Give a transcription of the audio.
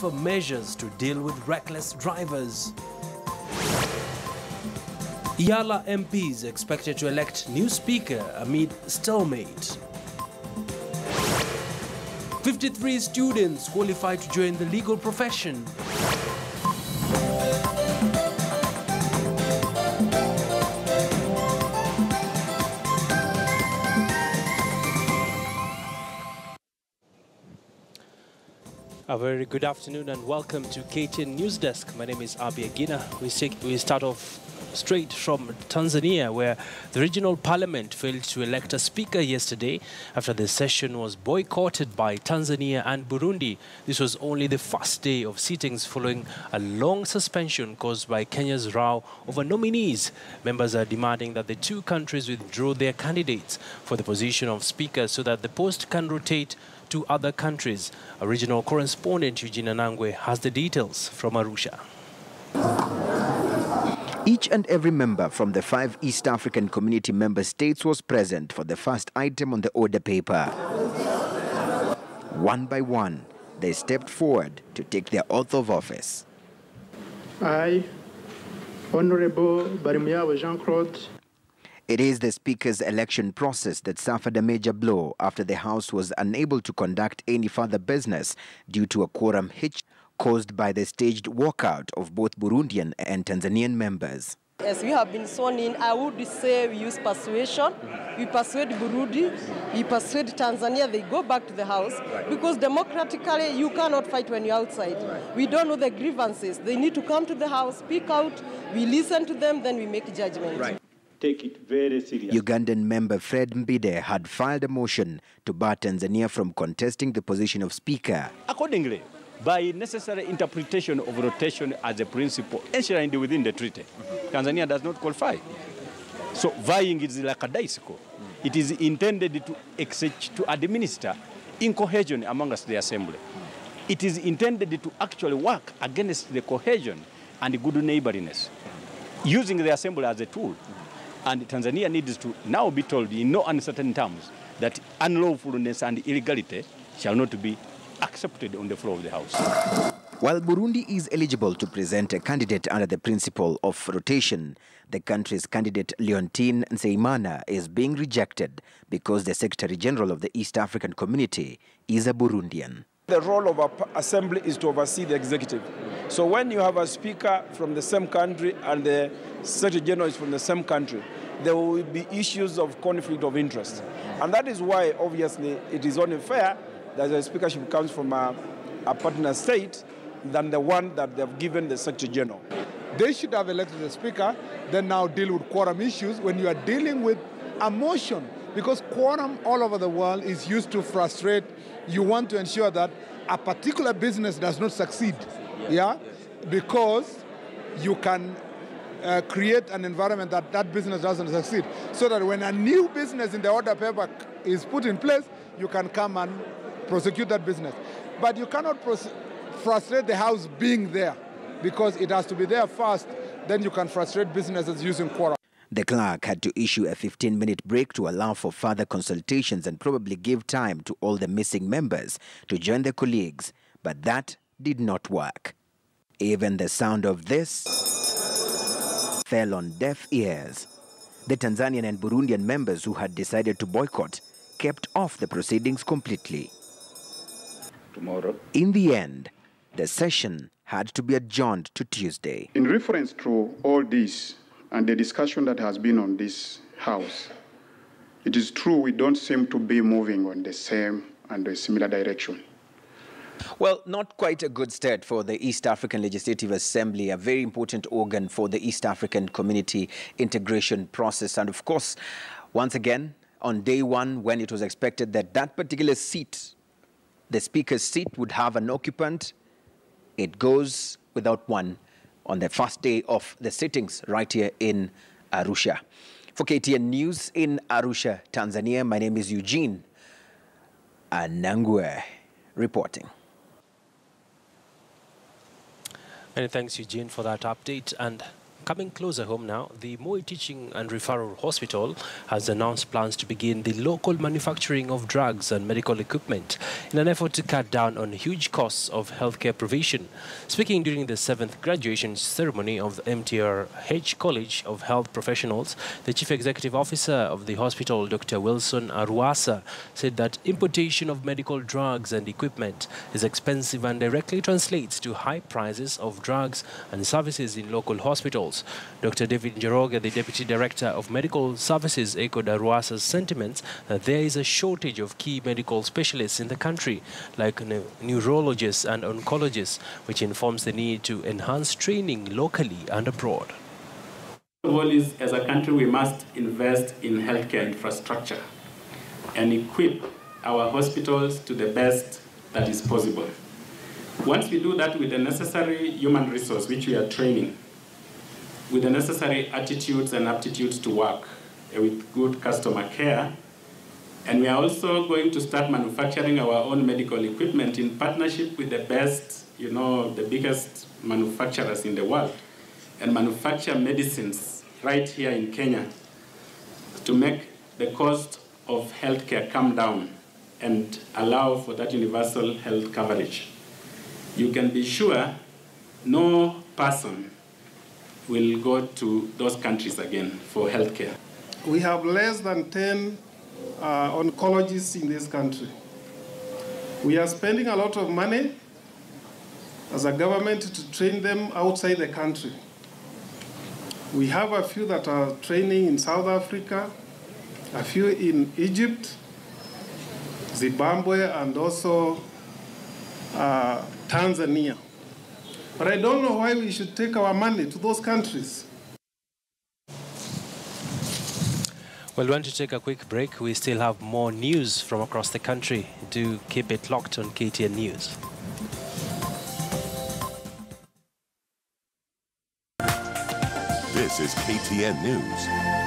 tougher measures to deal with reckless drivers. EALA MPs expected to elect new speaker amid stalemate. 53 students qualified to join the legal profession. A very good afternoon and welcome to KTN News Desk. My name is Abi Agina. We start off straight from Tanzania, where the regional parliament failed to elect a speaker yesterday after the session was boycotted by Tanzania and Burundi. This was only the first day of sittings following a long suspension caused by Kenya's row over nominees. Members are demanding that the two countries withdraw their candidates for the position of speaker so that the post can rotate to other countries. Our regional correspondent Eugene Anangwe has the details from Arusha. Each and every member from the 5 East African Community member states was present for the first item on the order paper. One by one, they stepped forward to take their oath of office. I, Honorable Barimiyawe Jean-Claude. It is the Speaker's election process that suffered a major blow after the House was unable to conduct any further business due to a quorum hitch caused by the staged walkout of both Burundian and Tanzanian members. As we have been sworn in, I would say we use persuasion. We persuade Burundi, we persuade Tanzania, they go back to the House. Because democratically, you cannot fight when you're outside. We don't know the grievances. They need to come to the House, speak out, we listen to them, then we make judgment. Take it very seriously. Ugandan member Fred Mbide had filed a motion to bar Tanzania from contesting the position of Speaker. Accordingly, by necessary interpretation of rotation as a principle enshrined within the treaty, Tanzania does not qualify. So vying is like a bicycle. It is intended to administer in cohesion amongst the assembly. It is intended to actually work against the cohesion and good neighborliness, using the assembly as a tool. And Tanzania needs to now be told in no uncertain terms that unlawfulness and illegality shall not be accepted on the floor of the House. While Burundi is eligible to present a candidate under the principle of rotation, the country's candidate Leontine Nseimana is being rejected because the Secretary General of the East African Community is a Burundian. The role of an assembly is to oversee the executive. So when you have a speaker from the same country and the Secretary General is from the same country, there will be issues of conflict of interest. And that is why, obviously, it is only fair that the speakership comes from a partner state than the one that they have given the Secretary General. They should have elected a speaker, then now deal with quorum issues when you are dealing with a motion. Because quorum all over the world is used to frustrate. You want to ensure that a particular business does not succeed, because you can create an environment that that business doesn't succeed. So that when a new business in the order paper is put in place, you can come and prosecute that business. But you cannot frustrate the House being there, because it has to be there first, then you can frustrate businesses using quorum. The clerk had to issue a 15-minute break to allow for further consultations and probably give time to all the missing members to join their colleagues, but that did not work. Even the sound of this fell on deaf ears. The Tanzanian and Burundian members who had decided to boycott kept off the proceedings completely. Tomorrow. In the end, the session had to be adjourned to Tuesday. In reference to all this and the discussion that has been on this House, it is true we don't seem to be moving on the same and a similar direction. Well, not quite a good start for the East African Legislative Assembly, a very important organ for the East African community integration process. And of course, once again, on day one, when it was expected that that particular seat, the Speaker's seat, would have an occupant, it goes without one on the first day of the sittings right here in Arusha. For KTN News in Arusha, Tanzania, my name is Eugene Anangwe reporting. Many thanks, Eugene, for that update. And Coming closer home now, the Moi Teaching and Referral Hospital has announced plans to begin the local manufacturing of drugs and medical equipment in an effort to cut down on huge costs of healthcare provision. Speaking during the 7th graduation ceremony of the MTRH College of Health Professionals, the Chief Executive Officer of the hospital, Dr. Wilson Arusha, said that importation of medical drugs and equipment is expensive and directly translates to high prices of drugs and services in local hospitals. Dr. David Njoroge, the Deputy Director of Medical Services, echoed Arusha's sentiments that there is a shortage of key medical specialists in the country, like neurologists and oncologists, which informs the need to enhance training locally and abroad. The goal is, as a country, we must invest in healthcare infrastructure and equip our hospitals to the best that is possible. Once we do that with the necessary human resource, which we are training, with the necessary attitudes and aptitudes to work with good customer care, and we are also going to start manufacturing our own medical equipment in partnership with the best, the biggest manufacturers in the world, and manufacture medicines right here in Kenya to make the cost of healthcare come down and allow for that universal health coverage. You can be sure no person will go to those countries again for healthcare. We have less than 10 oncologists in this country. We are spending a lot of money as a government to train them outside the country. We have a few that are training in South Africa, a few in Egypt, Zimbabwe, and also Tanzania. But I don't know why we should take our money to those countries. Well, we want to take a quick break. We still have more news from across the country. Do keep it locked on KTN News. This is KTN News.